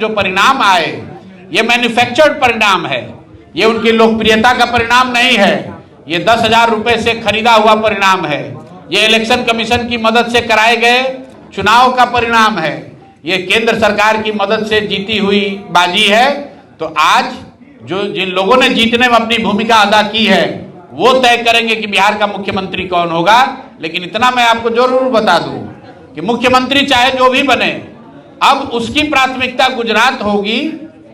जो परिणाम आए ये मैन्युफैक्चर्ड परिणाम है, ये उनकी लोकप्रियता का परिणाम नहीं है, ये 10,000 रुपए से खरीदा हुआ परिणाम है, ये इलेक्शन कमीशन की मदद से कराए गए चुनाव का परिणाम है, ये केंद्र सरकार की मदद से जीती हुई बाजी है। तो आज जो जिन लोगों ने जीतने में अपनी भूमिका अदा की है वो तय करेंगे कि बिहार का मुख्यमंत्री कौन होगा। लेकिन इतना मैं आपको जरूर बता दूं कि मुख्यमंत्री चाहे जो भी बने, अब उसकी प्राथमिकता गुजरात होगी,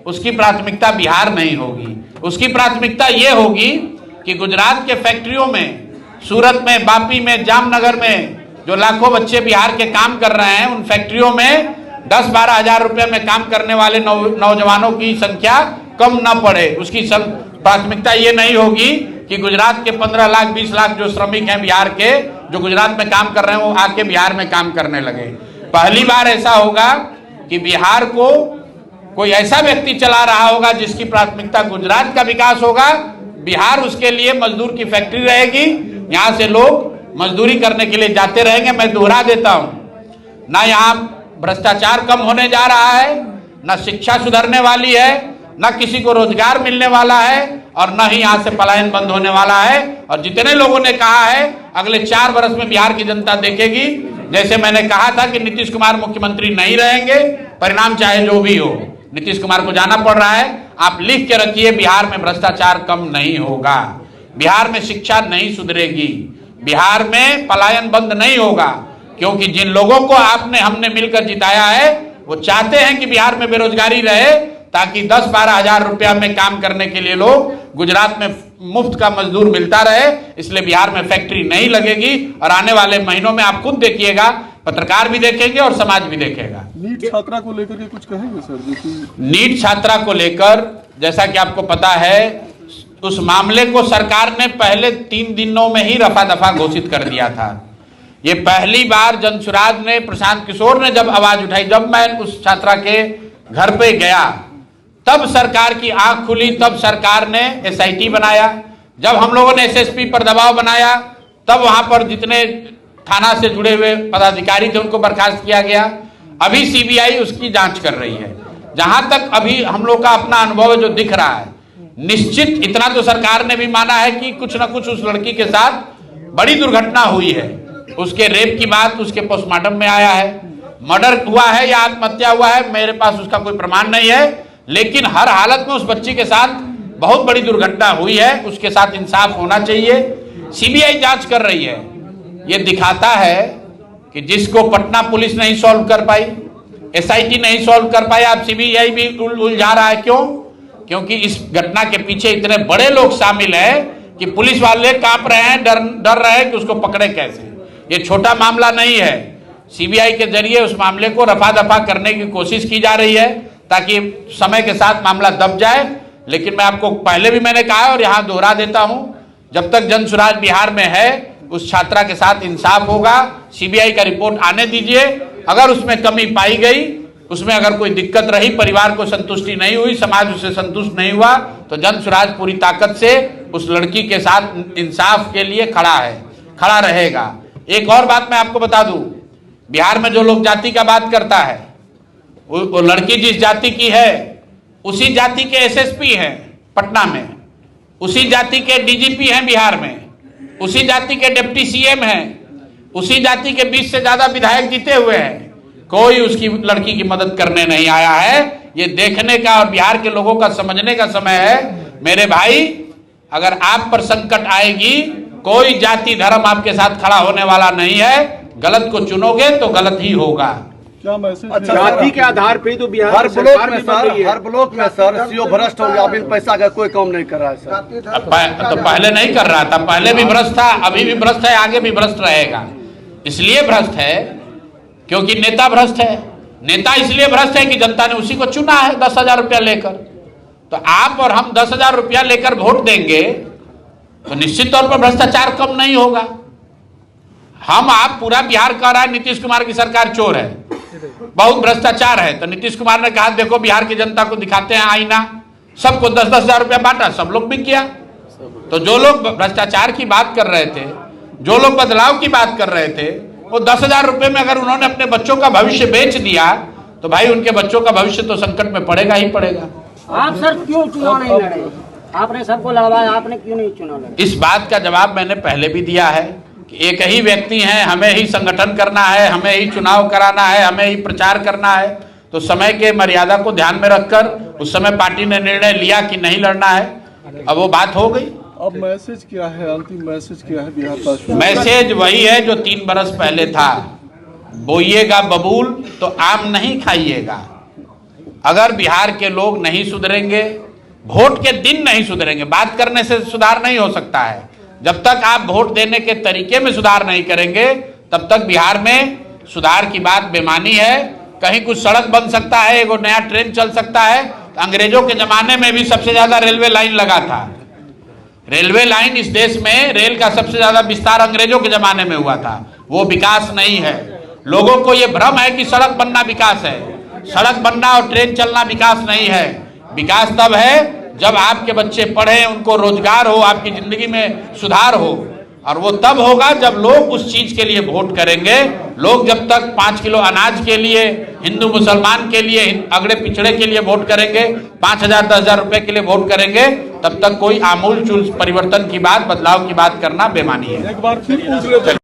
उसकी प्राथमिकता बिहार नहीं होगी। उसकी प्राथमिकता ये होगी कि गुजरात के फैक्ट्रियों में, सूरत में, बापी में, जामनगर में जो लाखों बच्चे बिहार के काम कर रहे हैं, उन फैक्ट्रियों में 10-12 हजार रुपए में काम करने वाले नौजवानों की संख्या कम न पड़े। उसकी प्राथमिकता ये नहीं होगी कि गुजरात के 15 लाख 20 लाख जो श्रमिक हैं बिहार के, जो गुजरात में काम कर रहे हैं, वो आके बिहार में काम करने लगे। पहली बार ऐसा होगा कि बिहार को कोई ऐसा व्यक्ति चला रहा होगा जिसकी प्राथमिकता गुजरात का विकास होगा। बिहार उसके लिए मजदूर की फैक्ट्री रहेगी, यहाँ से लोग मजदूरी करने के लिए जाते रहेंगे। मैं दोहरा देता हूँ, ना यहाँ भ्रष्टाचार कम होने जा रहा है, ना शिक्षा सुधरने वाली है, ना किसी को रोजगार मिलने वाला है, और न ही यहाँ से पलायन बंद होने वाला है। और जितने लोगों ने कहा है अगले 4 वर्ष में बिहार की जनता देखेगी, जैसे मैंने कहा था कि नीतीश कुमार मुख्यमंत्री नहीं रहेंगे, परिणाम चाहे जो भी हो, नीतीश कुमार को जाना पड़ रहा है। आप लिख के रखिए, बिहार में भ्रष्टाचार कम नहीं होगा, बिहार में शिक्षा नहीं सुधरेगी, बिहार में पलायन बंद नहीं होगा। क्योंकि जिन लोगों को हमने मिलकर जिताया है वो चाहते हैं कि बिहार में बेरोजगारी रहे, ताकि 10-12 हजार रुपया में काम करने के लिए लोग गुजरात में मुफ्त का मजदूर मिलता रहे। इसलिए बिहार में फैक्ट्री नहीं लगेगी। और आने वाले महीनों में आप खुद देखिएगा, पत्रकार भी देखेंगे और समाज भी देखेगा। नीट छात्रा को लेकर के कुछ कहेंगे सर? नीट छात्रा को लेकर जैसा कि आपको पता है, उस मामले को सरकार ने पहले 3 दिनों में ही रफा दफा घोषित कर दिया था। ये पहली बार जनसुराज ने, प्रशांत किशोर ने जब आवाज उठाई, जब मैं उस छात्रा के घर पे गया, तब सरकार की आंख खुली, तब सरकार ने SIT बनाया। जब हम लोगों ने SSP पर दबाव बनाया, तब वहां पर जितने थाना से जुड़े हुए पदाधिकारी थे उनको बर्खास्त किया गया। अभी CBI उसकी जांच कर रही है। जहां तक अभी हम लोग का अपना अनुभव जो दिख रहा है, निश्चित इतना तो सरकार ने भी माना है कि कुछ न कुछ उस लड़की के साथ बड़ी दुर्घटना हुई है। उसके रेप की बात उसके पोस्टमार्टम में आया है। मर्डर हुआ है या आत्महत्या हुआ है, मेरे पास उसका कोई प्रमाण नहीं है, लेकिन हर हालत में उस बच्ची के साथ बहुत बड़ी दुर्घटना हुई है, उसके साथ इंसाफ होना चाहिए। CBI जांच कर रही है। ये दिखाता है कि जिसको पटना पुलिस नहीं सॉल्व कर पाई, SIT नहीं सॉल्व कर पाई, आप CBI भी उलझा रहा है। क्यों? क्योंकि इस घटना के पीछे इतने बड़े लोग शामिल हैं कि पुलिस वाले कांप रहे हैं, डर रहे हैं कि उसको पकड़े कैसे। ये छोटा मामला नहीं है। CBI के जरिए उस मामले को रफा दफा करने की कोशिश की जा रही है ताकि समय के साथ मामला दब जाए। लेकिन मैं आपको पहले भी मैंने कहा और यहाँ दोहरा देता हूँ, जब तक जनसुराज बिहार में है उस छात्रा के साथ इंसाफ होगा। CBI का रिपोर्ट आने दीजिए। अगर उसमें कमी पाई गई, उसमें अगर कोई दिक्कत रही, परिवार को संतुष्टि नहीं हुई, समाज उससे संतुष्ट नहीं हुआ, तो जनसुराज पूरी ताकत से उस लड़की के साथ इंसाफ के लिए खड़ा रहेगा। एक और बात मैं आपको बता दूं, बिहार में जो लोग जाति का बात करता है, वो लड़की जिस जाति की है उसी जाति के SSP हैं पटना में, उसी जाति के DGP हैं बिहार में, उसी जाति के डिप्टी CM हैं, उसी जाति के 20 से ज्यादा विधायक जीते हुए हैं। कोई उसकी लड़की की मदद करने नहीं आया है। ये देखने का और बिहार के लोगों का समझने का समय है। मेरे भाई, अगर आप पर संकट आएगी, कोई जाति धर्म आपके साथ खड़ा होने वाला नहीं है। गलत को चुनोगे तो गलत ही होगा। क्या मैसेज? जाति के आधार पे तो बिहार हर ब्लॉक में सर CO भ्रष्ट हो गया, बिल पैसा का कोई काम नहीं कर रहा है सर। तो पहले नहीं कर रहा था, पहले भी भ्रष्ट था, अभी भी भ्रष्ट है, आगे भी भ्रष्ट रहेगा। इसलिए भ्रष्ट है क्योंकि नेता भ्रष्ट है। नेता इसलिए भ्रष्ट है कि जनता ने उसी को चुना है 10,000 रुपया लेकर। तो आप और हम 10,000 रुपया लेकर वोट देंगे तो निश्चित तौर पर भ्रष्टाचार कम नहीं होगा। हम आप पूरा बिहार कह रहा है नीतीश कुमार की सरकार चोर है, बहुत भ्रष्टाचार है। तो नीतीश कुमार ने कहा देखो बिहार की जनता को दिखाते हैं आईना, सबको 10-10 हजार रुपया बांटा, सब लोग बिक गया। तो जो लोग भ्रष्टाचार की बात कर रहे थे, जो लोग बदलाव की बात कर रहे थे, वो 10,000 रुपए में अगर उन्होंने अपने बच्चों का भविष्य बेच दिया तो भाई उनके बच्चों का भविष्य तो संकट में पड़ेगा ही पड़ेगा। आप सर क्यों चुनाव नहीं लड़े? आपने सबको लड़वाया, आपने क्यों नहीं चुनाव लड़े? इस बात का जवाब मैंने पहले भी दिया है कि एक ही व्यक्ति है, हमें ही संगठन करना है, हमें ही चुनाव कराना है, हमें ही प्रचार करना है। तो समय के मर्यादा को ध्यान में रखकर उस समय पार्टी ने निर्णय लिया कि नहीं लड़ना है, अब वो बात हो गई। अब मैसेज क्या है, अंतिम मैसेज क्या है बिहार का? मैसेज वही है जो 3 बरस पहले था, बोइएगा बबूल तो आम नहीं खाइएगा। अगर बिहार के लोग नहीं सुधरेंगे, वोट के दिन नहीं सुधरेंगे, बात करने से सुधार नहीं हो सकता है। जब तक आप वोट देने के तरीके में सुधार नहीं करेंगे तब तक बिहार में सुधार की बात बेमानी है। कहीं कुछ सड़क बन सकता है, एक नया ट्रेन चल सकता है। अंग्रेजों के जमाने में भी सबसे ज्यादा रेलवे लाइन लगा था। रेलवे लाइन इस देश में, रेल का सबसे ज्यादा विस्तार अंग्रेजों के जमाने में हुआ था। वो विकास नहीं है। लोगों को ये भ्रम है कि सड़क बनना विकास है। सड़क बनना और ट्रेन चलना विकास नहीं है। विकास तब है जब आपके बच्चे पढ़े, उनको रोजगार हो, आपकी जिंदगी में सुधार हो, और वो तब होगा जब लोग उस चीज के लिए वोट करेंगे। लोग जब तक 5 किलो अनाज के लिए, हिंदू मुसलमान के लिए, अगड़े पिछड़े के लिए वोट करेंगे, 5,000 10,000 रुपए के लिए वोट करेंगे, तब तक कोई आमूल चूल परिवर्तन की बात, बदलाव की बात करना बेमानी है। एक बार फिर पूछ लेते